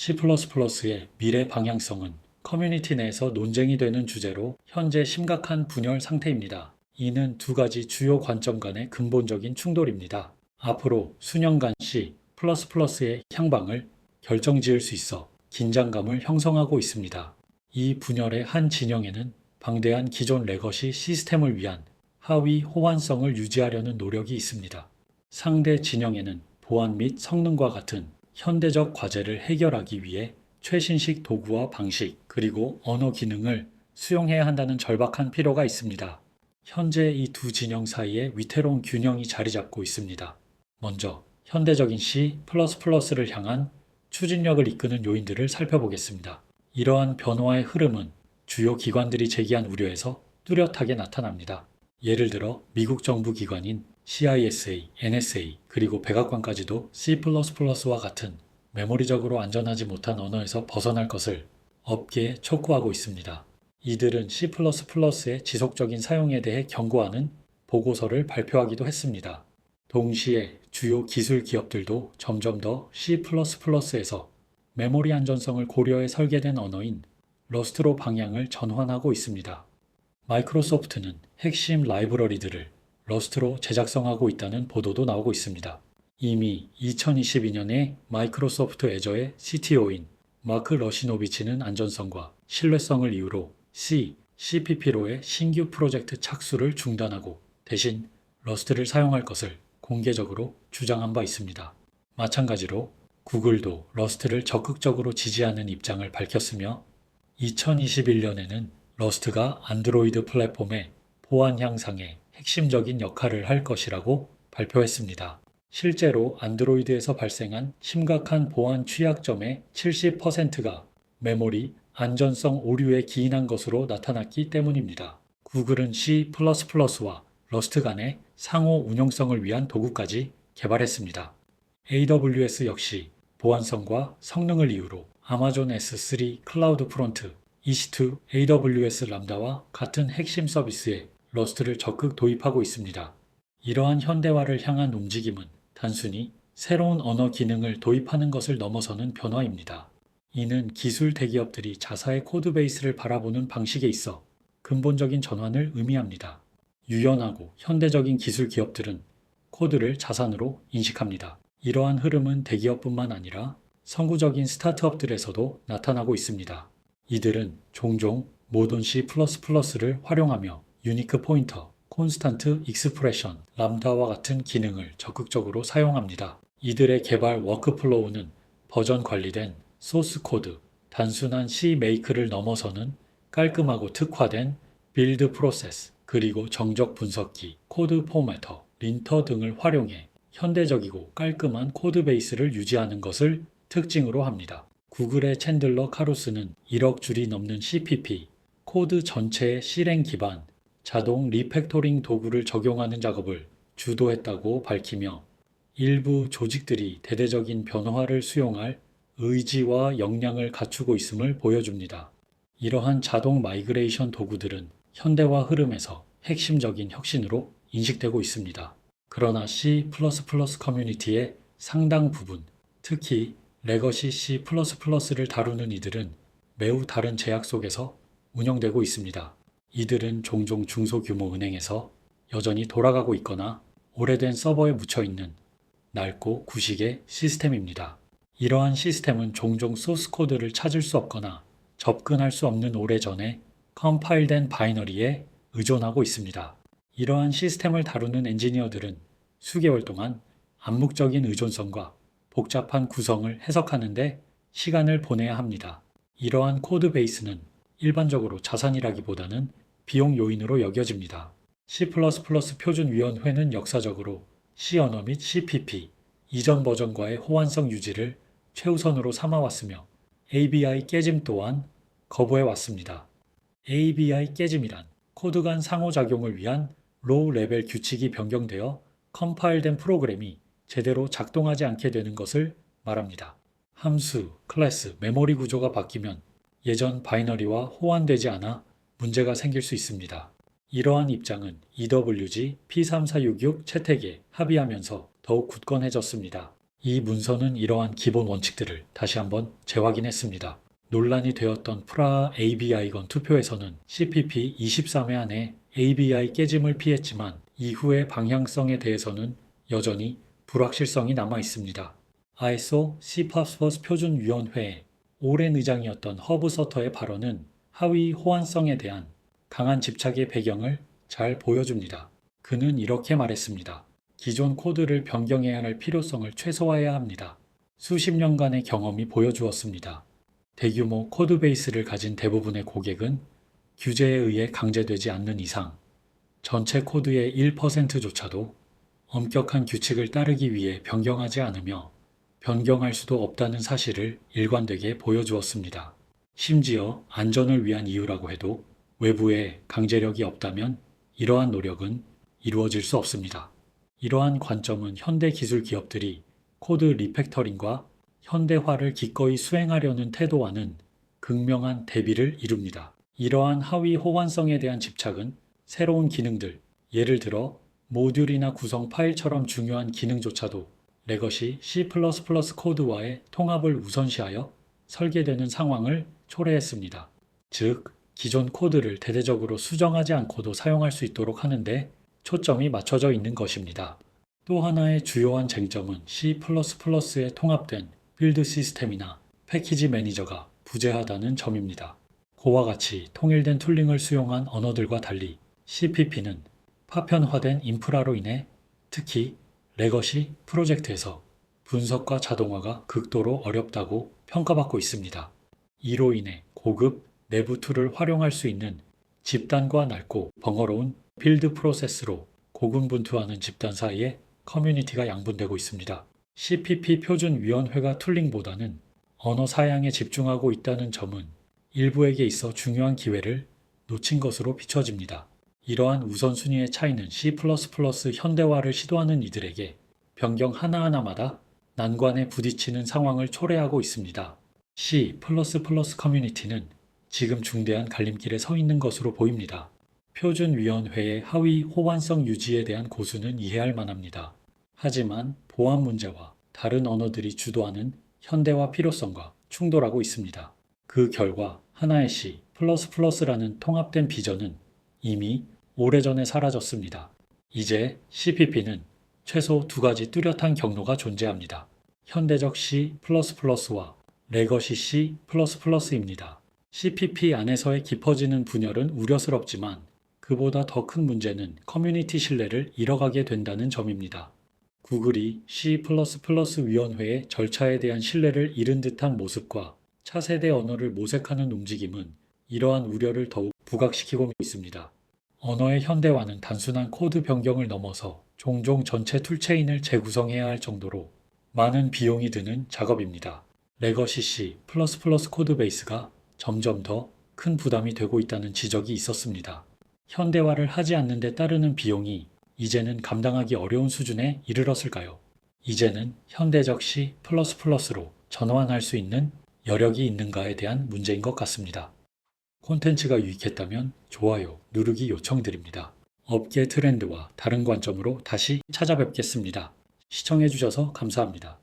C++의 미래 방향성은 커뮤니티 내에서 논쟁이 되는 주제로 현재 심각한 분열 상태입니다. 이는 두 가지 주요 관점 간의 근본적인 충돌입니다. 앞으로 수년간 C++의 향방을 결정지을 수 있어 긴장감을 형성하고 있습니다. 이 분열의 한 진영에는 방대한 기존 레거시 시스템을 위한 하위 호환성을 유지하려는 노력이 있습니다. 상대 진영에는 보안 및 성능과 같은 현대적 과제를 해결하기 위해 최신식 도구와 방식, 그리고 언어 기능을 수용해야 한다는 절박한 필요가 있습니다. 현재 이 두 진영 사이에 위태로운 균형이 자리 잡고 있습니다. 먼저 현대적인 C++를 향한 추진력을 이끄는 요인들을 살펴보겠습니다. 이러한 변화의 흐름은 주요 기관들이 제기한 우려에서 뚜렷하게 나타납니다. 예를 들어 미국 정부 기관인 CISA, NSA, 그리고 백악관까지도 C++와 같은 메모리적으로 안전하지 못한 언어에서 벗어날 것을 업계에 촉구하고 있습니다. 이들은 C++의 지속적인 사용에 대해 경고하는 보고서를 발표하기도 했습니다. 동시에 주요 기술 기업들도 점점 더 C++에서 메모리 안전성을 고려해 설계된 언어인 러스트로 방향을 전환하고 있습니다. 마이크로소프트는 핵심 라이브러리들을 러스트로 제작성하고 있다는 보도도 나오고 있습니다. 이미 2022년에 마이크로소프트 애저의 CTO인 마크 러시노비치는 안전성과 신뢰성을 이유로 CPP로의 신규 프로젝트 착수를 중단하고 대신 러스트를 사용할 것을 공개적으로 주장한 바 있습니다. 마찬가지로 구글도 러스트를 적극적으로 지지하는 입장을 밝혔으며 2021년에는 러스트가 안드로이드 플랫폼의 보안 향상에 핵심적인 역할을 할 것이라고 발표했습니다. 실제로 안드로이드에서 발생한 심각한 보안 취약점의 70%가 메모리 안전성 오류에 기인한 것으로 나타났기 때문입니다. 구글은 C++와 러스트 간의 상호 운용성을 위한 도구까지 개발했습니다. AWS 역시 보안성과 성능을 이유로 아마존 S3 클라우드 프론트, EC2 AWS 람다와 같은 핵심 서비스에 러스트를 적극 도입하고 있습니다. 이러한 현대화를 향한 움직임은 단순히 새로운 언어 기능을 도입하는 것을 넘어서는 변화입니다. 이는 기술 대기업들이 자사의 코드베이스를 바라보는 방식에 있어 근본적인 전환을 의미합니다. 유연하고 현대적인 기술 기업들은 코드를 자산으로 인식합니다. 이러한 흐름은 대기업뿐만 아니라 선구적인 스타트업들에서도 나타나고 있습니다. 이들은 종종 모던 C++를 활용하며 유니크 포인터, 콘스탄트 익스프레션, 람다와 같은 기능을 적극적으로 사용합니다. 이들의 개발 워크플로우는 버전 관리된 소스 코드, 단순한 C 메이크를 넘어서는 깔끔하고 특화된 빌드 프로세스, 그리고 정적 분석기, 코드 포매터, 린터 등을 활용해 현대적이고 깔끔한 코드 베이스를 유지하는 것을 특징으로 합니다. 구글의 챈들러 카루스는 1억 줄이 넘는 CPP, 코드 전체의 실행 기반, 자동 리팩토링 도구를 적용하는 작업을 주도했다고 밝히며 일부 조직들이 대대적인 변화를 수용할 의지와 역량을 갖추고 있음을 보여줍니다. 이러한 자동 마이그레이션 도구들은 현대화 흐름에서 핵심적인 혁신으로 인식되고 있습니다. 그러나 C++ 커뮤니티의 상당 부분, 특히 레거시 C++를 다루는 이들은 매우 다른 제약 속에서 운영되고 있습니다. 이들은 종종 중소규모 은행에서 여전히 돌아가고 있거나 오래된 서버에 묻혀있는 낡고 구식의 시스템입니다. 이러한 시스템은 종종 소스 코드를 찾을 수 없거나 접근할 수 없는 오래전에 컴파일된 바이너리에 의존하고 있습니다. 이러한 시스템을 다루는 엔지니어들은 수개월 동안 암묵적인 의존성과 복잡한 구성을 해석하는 데 시간을 보내야 합니다. 이러한 코드 베이스는 일반적으로 자산이라기보다는 비용 요인으로 여겨집니다. C++ 표준위원회는 역사적으로 C 언어 및 CPP, 이전 버전과의 호환성 유지를 최우선으로 삼아왔으며 ABI 깨짐 또한 거부해왔습니다. ABI 깨짐이란 코드 간 상호작용을 위한 로우 레벨 규칙이 변경되어 컴파일된 프로그램이 제대로 작동하지 않게 되는 것을 말합니다. 함수, 클래스, 메모리 구조가 바뀌면 예전 바이너리와 호환되지 않아 문제가 생길 수 있습니다. 이러한 입장은 EWG P3466 채택에 합의하면서 더욱 굳건해졌습니다. 이 문서는 이러한 기본 원칙들을 다시 한번 재확인했습니다. 논란이 되었던 프라하 ABI건 투표에서는 CPP 23회 안에 ABI 깨짐을 피했지만 이후의 방향성에 대해서는 여전히 불확실성이 남아 있습니다. ISO C++ 표준위원회의 오랜 의장이었던 허브 서터의 발언은 하위 호환성에 대한 강한 집착의 배경을 잘 보여줍니다. 그는 이렇게 말했습니다. 기존 코드를 변경해야 할 필요성을 최소화해야 합니다. 수십 년간의 경험이 보여주었습니다. 대규모 코드 베이스를 가진 대부분의 고객은 규제에 의해 강제되지 않는 이상 전체 코드의 1%조차도 엄격한 규칙을 따르기 위해 변경하지 않으며 변경할 수도 없다는 사실을 일관되게 보여주었습니다. 심지어 안전을 위한 이유라고 해도 외부에 강제력이 없다면 이러한 노력은 이루어질 수 없습니다. 이러한 관점은 현대 기술 기업들이 코드 리팩터링과 현대화를 기꺼이 수행하려는 태도와는 극명한 대비를 이룹니다. 이러한 하위 호환성에 대한 집착은 새로운 기능들, 예를 들어 모듈이나 구성 파일처럼 중요한 기능조차도 레거시 C++ 코드와의 통합을 우선시하여 설계되는 상황을 초래했습니다. 즉, 기존 코드를 대대적으로 수정하지 않고도 사용할 수 있도록 하는데 초점이 맞춰져 있는 것입니다. 또 하나의 주요한 쟁점은 C++에 통합된 빌드 시스템이나 패키지 매니저가 부재하다는 점입니다. 고와 같이 통일된 툴링을 수용한 언어들과 달리 CPP는 파편화된 인프라로 인해 특히 레거시 프로젝트에서 분석과 자동화가 극도로 어렵다고 평가받고 있습니다. 이로 인해 고급 내부 툴을 활용할 수 있는 집단과 넓고 번거로운 빌드 프로세스로 고군분투하는 집단 사이에 커뮤니티가 양분되고 있습니다. CPP 표준위원회가 툴링보다는 언어 사양에 집중하고 있다는 점은 일부에게 있어 중요한 기회를 놓친 것으로 비춰집니다. 이러한 우선순위의 차이는 C++ 현대화를 시도하는 이들에게 변경 하나하나마다 난관에 부딪히는 상황을 초래하고 있습니다. C++ 커뮤니티는 지금 중대한 갈림길에 서 있는 것으로 보입니다. 표준위원회의 하위 호환성 유지에 대한 고수는 이해할 만합니다. 하지만 보안 문제와 다른 언어들이 주도하는 현대화 필요성과 충돌하고 있습니다. 그 결과 하나의 C++라는 통합된 비전은 이미 오래전에 사라졌습니다. 이제 CPP는 최소 두 가지 뚜렷한 경로가 존재합니다. 현대적 C++와 레거시 C++입니다. CPP 안에서의 깊어지는 분열은 우려스럽지만 그보다 더 큰 문제는 커뮤니티 신뢰를 잃어가게 된다는 점입니다. 구글이 C++ 위원회의 절차에 대한 신뢰를 잃은 듯한 모습과 차세대 언어를 모색하는 움직임은 이러한 우려를 더욱 부각시키고 있습니다. 언어의 현대화는 단순한 코드 변경을 넘어서 종종 전체 툴체인을 재구성해야 할 정도로 많은 비용이 드는 작업입니다. 레거시 C++ 코드베이스가 점점 더 큰 부담이 되고 있다는 지적이 있었습니다. 현대화를 하지 않는 데 따르는 비용이 이제는 감당하기 어려운 수준에 이르렀을까요? 이제는 현대적 C++로 전환할 수 있는 여력이 있는가에 대한 문제인 것 같습니다. 콘텐츠가 유익했다면 좋아요 누르기 요청드립니다. 업계 트렌드와 다른 관점으로 다시 찾아뵙겠습니다. 시청해주셔서 감사합니다.